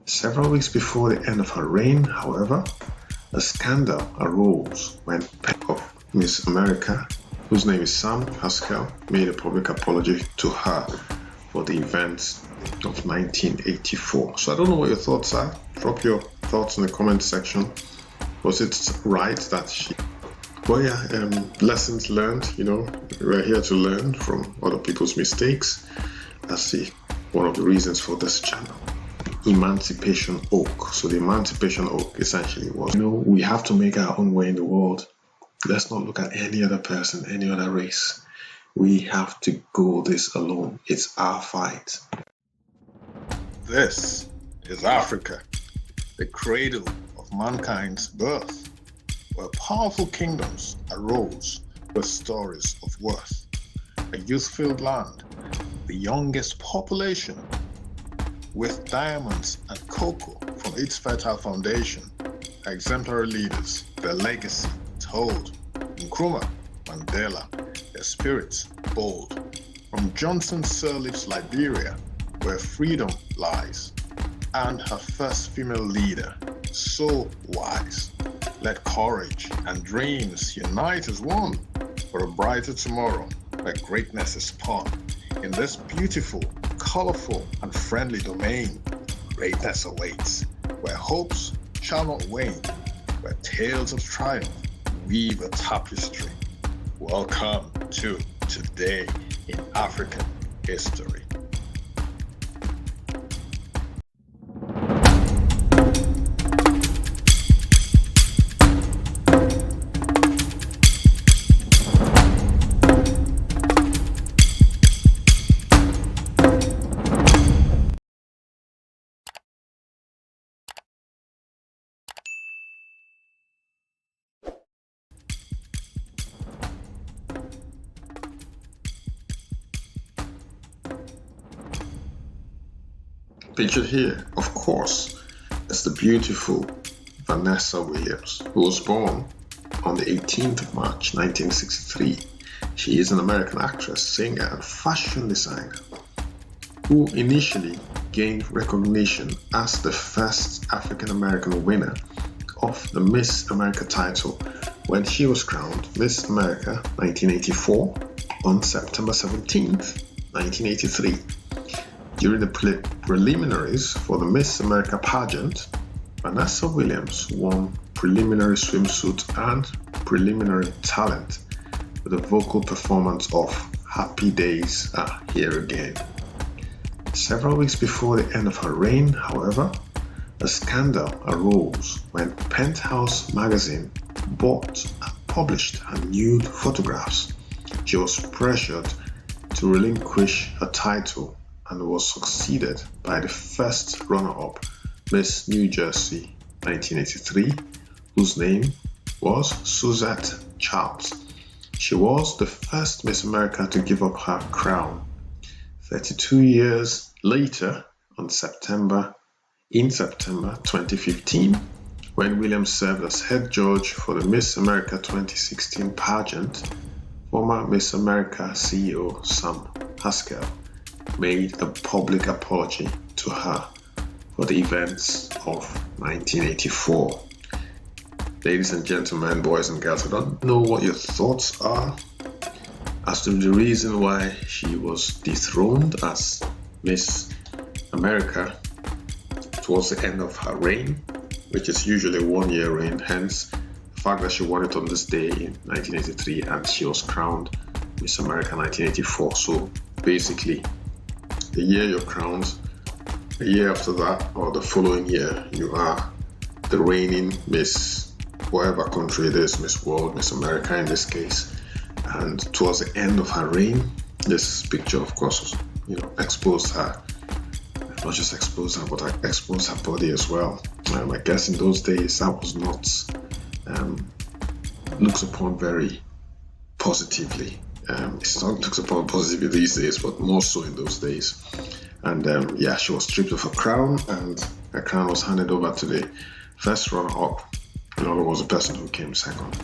Several weeks before the end of her reign, however, a scandal arose when Peake of Miss America, whose name is Sam Haskell, made a public apology to her for the events of 1984. So I don't know what your thoughts are. Drop your thoughts in the comment section. Was it right that she... Well, yeah, lessons learned, we're here to learn from other people's mistakes. That's one of the reasons for this channel. Emancipation Oak. So the Emancipation Oak essentially was, we have to make our own way in the world. Let's not look at any other person, any other race. We have to go this alone. It's our fight. This is Africa, the cradle of mankind's birth, where powerful kingdoms arose with stories of worth. A youth-filled land, the youngest population, with diamonds and cocoa from its fertile foundation, exemplary leaders, their legacy told. Nkrumah, Mandela, their spirits bold. From Johnson Sirleaf's Liberia, where freedom lies, and her first female leader, so wise. Let courage and dreams unite as one for a brighter tomorrow where greatness is spawned. In this beautiful, colorful, and friendly domain, greatness awaits, where hopes shall not wane, where tales of triumph weave a tapestry. Welcome to Today in African History. Pictured here, of course, is the beautiful Vanessa Williams, who was born on the 18th of March 1963. She is an American actress, singer, and fashion designer who initially gained recognition as the first African American winner of the Miss America title when she was crowned Miss America 1984 on September 17th, 1983. During the preliminaries for the Miss America pageant, Vanessa Williams won preliminary swimsuit and preliminary talent with a vocal performance of Happy Days Are Here Again. Several weeks before the end of her reign, however, a scandal arose when Penthouse magazine bought and published her nude photographs. She was pressured to relinquish her title and was succeeded by the first runner-up, Miss New Jersey 1983, whose name was Suzette Charles. She was the first Miss America to give up her crown. 32 years later, in September 2015, when Williams served as head judge for the Miss America 2016 pageant, former Miss America CEO Sam Haskell made a public apology to her for the events of 1984. Ladies and gentlemen, boys and girls, I don't know what your thoughts are as to the reason why she was dethroned as Miss America towards the end of her reign, which is usually a one-year reign, hence the fact that she won it on this day in 1983 and she was crowned Miss America 1984. So basically, the year you're crowned, a year after that or the following year, you are the reigning Miss whatever country it is, Miss World, Miss America in this case. And towards the end of her reign, this picture of course exposed her, not just exposed her, but exposed her body as well. I guess in those days that was not looked upon very positively. It's not looked upon positively these days, but more so in those days. And she was stripped of her crown, and her crown was handed over to the first runner-up. In other words, the person who came second.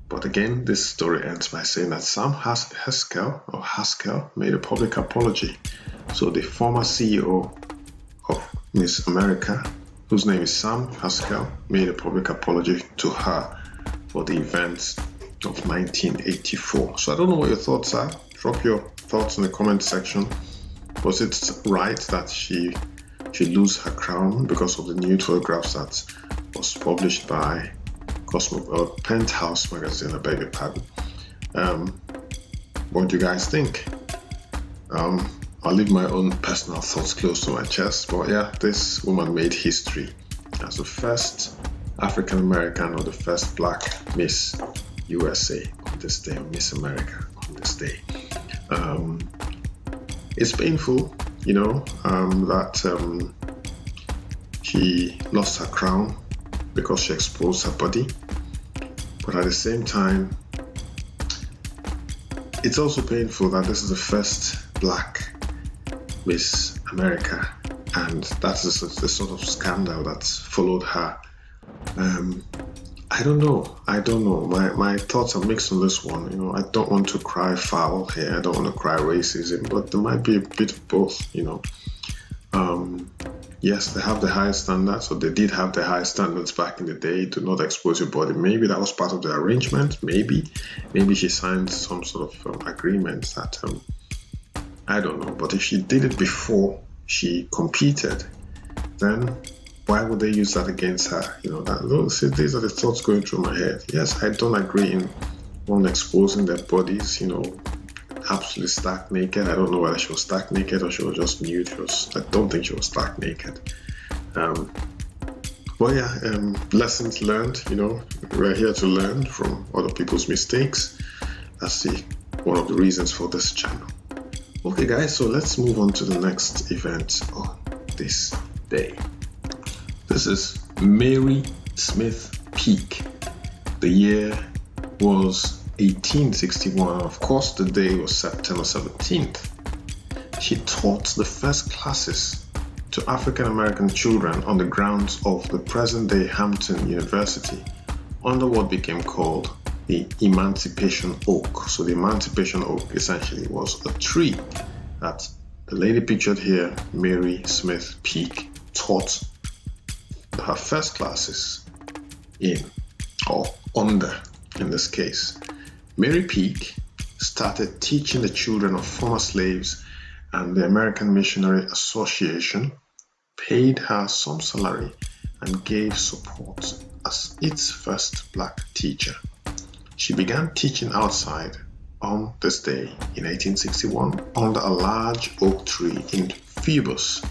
But again, this story ends by saying that Sam Haskell made a public apology. So the former CEO of Miss America, whose name is Sam Haskell, made a public apology to her for the events of 1984. So I don't know what your thoughts are. Drop your thoughts in the comment section. Was it right that she lose her crown because of the nude photographs that was published by Penthouse magazine? I beg your pardon. What do you guys think? I'll leave my own personal thoughts close to my chest, but yeah, this woman made history as the first African American or the first Black Miss USA on this day, or Miss America on this day. It's painful, that she lost her crown because she exposed her body, but at the same time, it's also painful that this is the first Black Miss America, and that is the sort of scandal that's followed her. I don't know. My thoughts are mixed on this one. I don't want to cry foul here. I don't want to cry racism, but there might be a bit of both. Yes, they have the highest standards, or they did have the highest standards back in the day to not expose your body. Maybe that was part of the arrangement. Maybe she signed some sort of agreement that I don't know. But if she did it before she competed, then why would they use that against her? These are the thoughts going through my head. Yes, I don't agree in one exposing their bodies, absolutely stark naked. I don't know whether she was stark naked or she was just nude. I don't think she was stark naked. But yeah, lessons learned. We're here to learn from other people's mistakes. That's one of the reasons for this channel. Okay, guys, so let's move on to the next event on this day. This is Mary Smith Peake. The year was 1861. Of course, the day was September 17th. She taught the first classes to African American children on the grounds of the present-day Hampton University under what became called the Emancipation Oak. So the Emancipation Oak essentially was a tree that the lady pictured here, Mary Smith Peake, taught her first classes in, or under in this case. Mary Peake started teaching the children of former slaves, and the American Missionary Association paid her some salary and gave support as its first Black teacher. She began teaching outside on this day in 1861 under a large oak tree in Phoebus,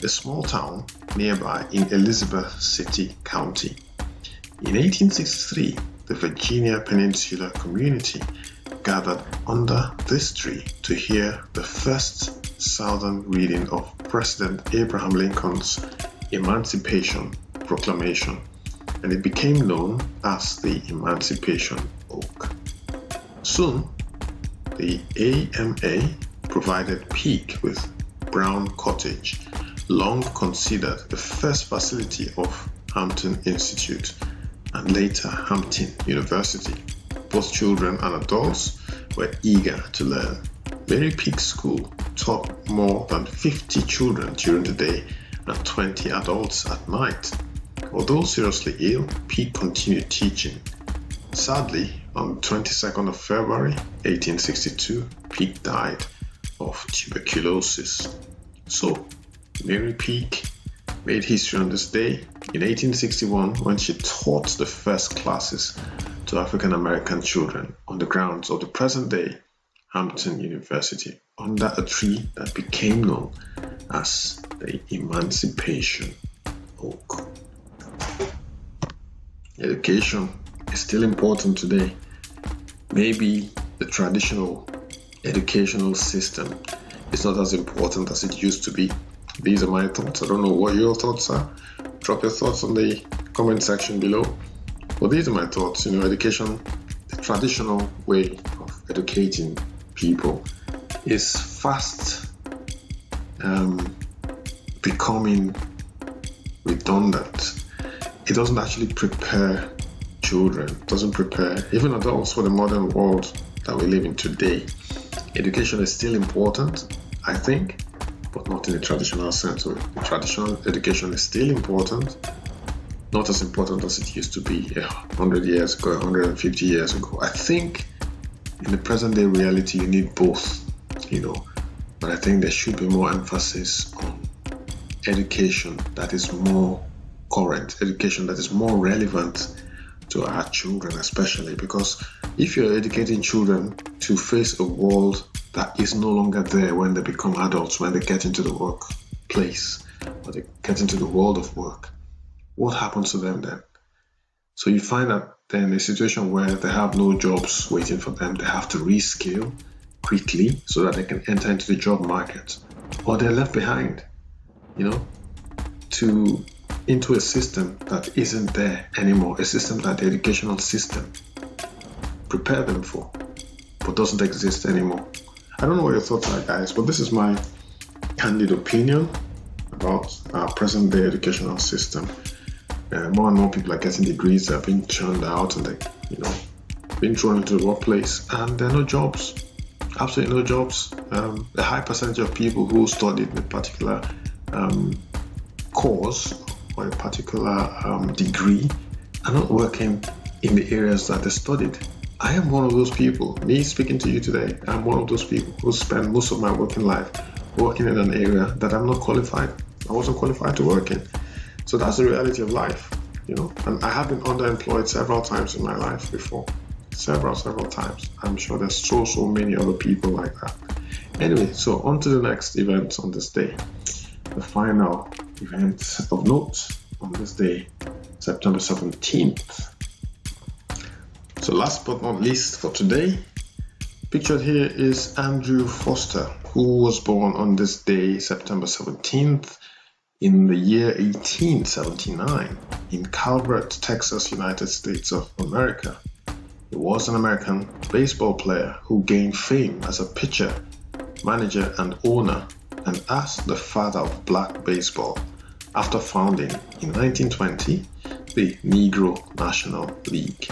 a small town nearby in Elizabeth City County. In 1863, the Virginia Peninsula community gathered under this tree to hear the first Southern reading of President Abraham Lincoln's Emancipation Proclamation, and it became known as the Emancipation Oak. Soon, the AMA provided Peake with Brown Cottage, long considered the first facility of Hampton Institute and later Hampton University. Both children and adults were eager to learn. Mary Peake School taught more than 50 children during the day and 20 adults at night. Although seriously ill, Peake continued teaching. Sadly, on the 22nd of February 1862, Peake died of tuberculosis. So, Mary Peake made history on this day in 1861 when she taught the first classes to African American children on the grounds of the present-day Hampton University under a tree that became known as the Emancipation Oak. Education is still important today. Maybe the traditional educational system is not as important as it used to be. These are my thoughts. I don't know what your thoughts are. Drop your thoughts on the comment section below. But these are my thoughts. Education, the traditional way of educating people, is fast becoming redundant. It doesn't actually prepare children, it doesn't prepare even adults for the modern world that we live in today. Education is still important, I think, but not in the traditional sense. So the traditional education is still important, not as important as it used to be 100 years ago, 150 years ago. I think in the present day reality, you need both, but I think there should be more emphasis on education that is more current, education that is more relevant to our children, especially because if you're educating children to face a world that is no longer there when they become adults, when they get into the workplace or they get into the world of work, what happens to them then? So you find that then a situation where they have no jobs waiting for them, they have to reskill quickly so that they can enter into the job market, or they're left behind, into a system that isn't there anymore, a system that the educational system prepared them for, but doesn't exist anymore. I don't know what your thoughts are, guys, but this is my candid opinion about our present day educational system. More and more people are getting degrees, they're being churned out, and they're being thrown into the workplace, and there are no jobs, absolutely no jobs. A high percentage of people who studied a particular course or a particular degree are not working in the areas that they studied. I am one of those people. Me speaking to you today, I'm one of those people who spend most of my working life working in an area that I'm not qualified. I wasn't qualified to work in. So that's the reality of life, and I have been underemployed several times in my life before. Several times. I'm sure there's so many other people like that. Anyway, so on to the next event on this day. The final event of note on this day, September 17th. So last but not least for today, pictured here is Andrew Foster, who was born on this day, September 17th, in the year 1879 in Calvert, Texas, United States of America. He was an American baseball player who gained fame as a pitcher, manager, and owner, and as the father of black baseball, after founding in 1920 the Negro National League,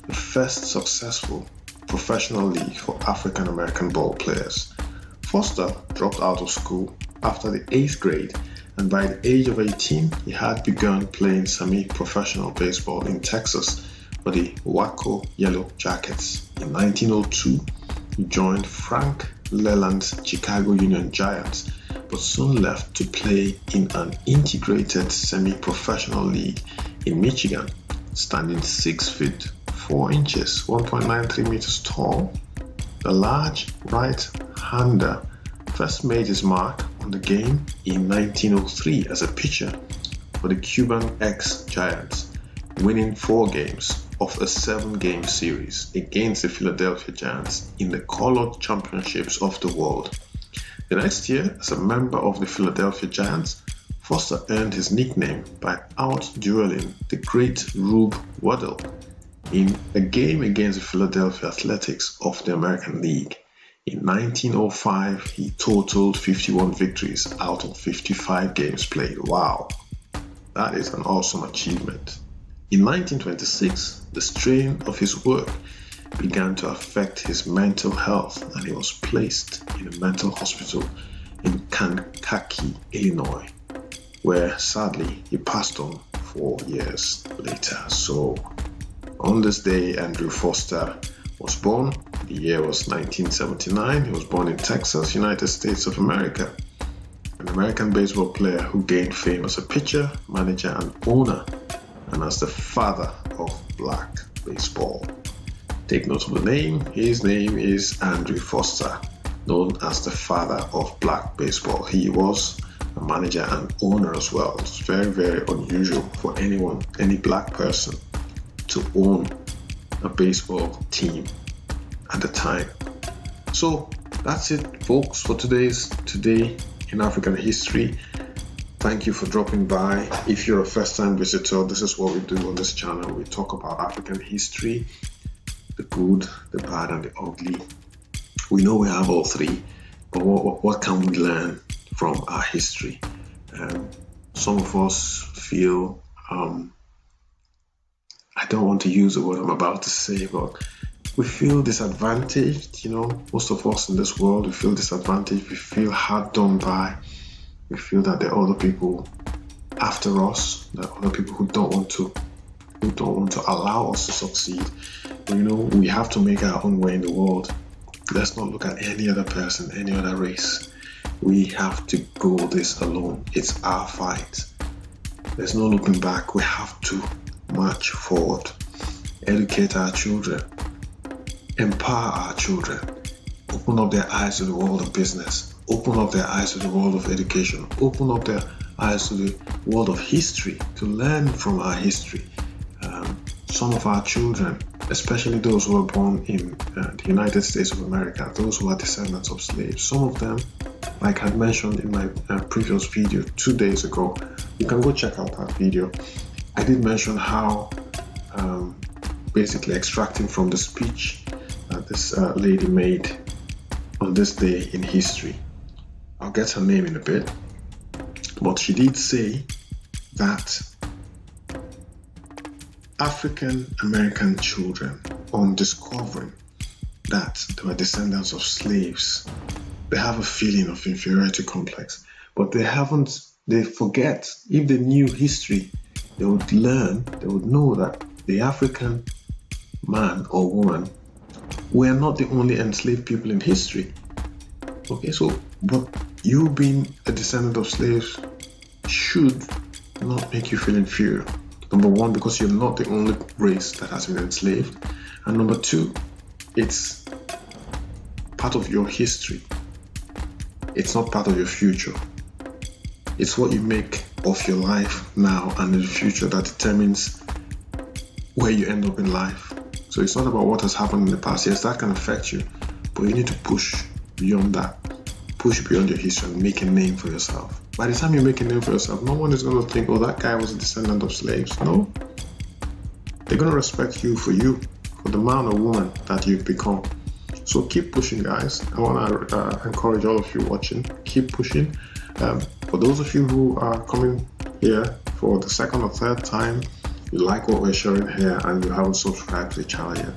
the first successful professional league for African American ball players. Foster dropped out of school after the 8th grade, and by the age of 18, he had begun playing semi-professional baseball in Texas for the Waco Yellow Jackets. In 1902, he joined Frank Leland's Chicago Union Giants, but soon left to play in an integrated semi-professional league in Michigan. Standing 6 feet 4 inches, 1.93 meters tall, the large right-hander first made his mark on the game in 1903 as a pitcher for the Cuban ex-Giants, winning 4 games of a 7-game series against the Philadelphia Giants in the Colored Championships of the World. The next year, as a member of the Philadelphia Giants, Foster earned his nickname by out-dueling the great Rube in a game against the Philadelphia Athletics of the American League. In 1905, he totaled 51 victories out of 55 games played. Wow, that is an awesome achievement. In 1926, the strain of his work began to affect his mental health, and he was placed in a mental hospital in Kankakee, Illinois, where sadly he passed on 4 years later. So on this day, Andrew Foster was born. The year was 1979. He was born in Texas, United States of America. An American baseball player who gained fame as a pitcher, manager, and owner, and as the father of black baseball. Take note of the name. His name is Andrew Foster, known as the father of black baseball. He was a manager and owner as well. It's very, very unusual for anyone, any black person, to own a baseball team at the time. So that's it, folks, for Today in African History. Thank you for dropping by. If you're a first-time visitor, this is what we do on this channel. We talk about African history, the good, the bad, and the ugly. We know we have all three, but what can we learn from our history? Some of us feel, I don't want to use the word I'm about to say, but we feel disadvantaged. Most of us in this world, we feel disadvantaged. We feel hard done by. We feel that there are other people after us, there are other people who don't want to allow us to succeed. But we have to make our own way in the world. Let's not look at any other person, any other race. We have to go this alone. It's our fight. There's no looking back. We have to march forward. Educate our children. Empower our children. Open up their eyes to the world of business. Open up their eyes to the world of education. Open up their eyes to the world of history, to learn from our history. Some of our children, especially those who are born in the United States of America, those who are descendants of slaves, some of them, like I mentioned in my previous video 2 days ago, you can go check out that video. I did mention how basically extracting from the speech that this lady made on this day in history. I'll get her name in a bit, but she did say that African American children, on discovering that they were descendants of slaves, they have a feeling of inferiority complex, but they forget. If they knew history, they would know that the African man or woman were not the only enslaved people in history. Okay, but you being a descendant of slaves should not make you feel inferior. Number one, because you're not the only race that has been enslaved. And number two, it's part of your history. It's not part of your future. It's what you make of your life now and in the future that determines where you end up in life. So it's not about what has happened in the past. Yes, that can affect you, but you need to push beyond that. Push beyond your history and make a name for yourself. By the time you make a name for yourself, no one is going to think, oh, that guy was a descendant of slaves. No. They're going to respect you for the man or woman that you've become. So keep pushing, guys. I want to encourage all of you watching. Keep pushing. For those of you who are coming here for the second or third time, you like what we're sharing here and you haven't subscribed to the channel yet,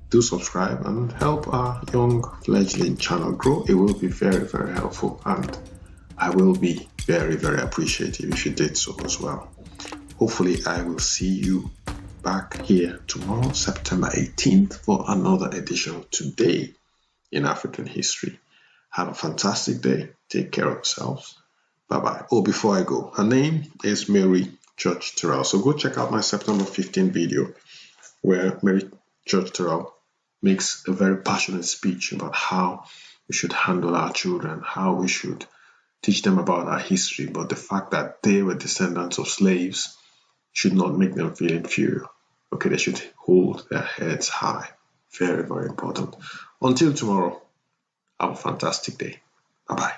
do subscribe and help our young fledgling channel grow. It will be very, very helpful, and I will be very, very appreciative if you did so as well. Hopefully I will see you back here tomorrow, September 18th, for another edition of Today in African History. Have a fantastic day. Take care of yourselves. Bye-bye. Oh, before I go, her name is Mary Church Terrell. So go check out my September 15th video where Mary Church Terrell makes a very passionate speech about how we should handle our children, how we should teach them about our history, but the fact that they were descendants of slaves should not make them feel inferior. Okay, they should hold their heads high. Very, very important. Until tomorrow, have a fantastic day. Bye-bye.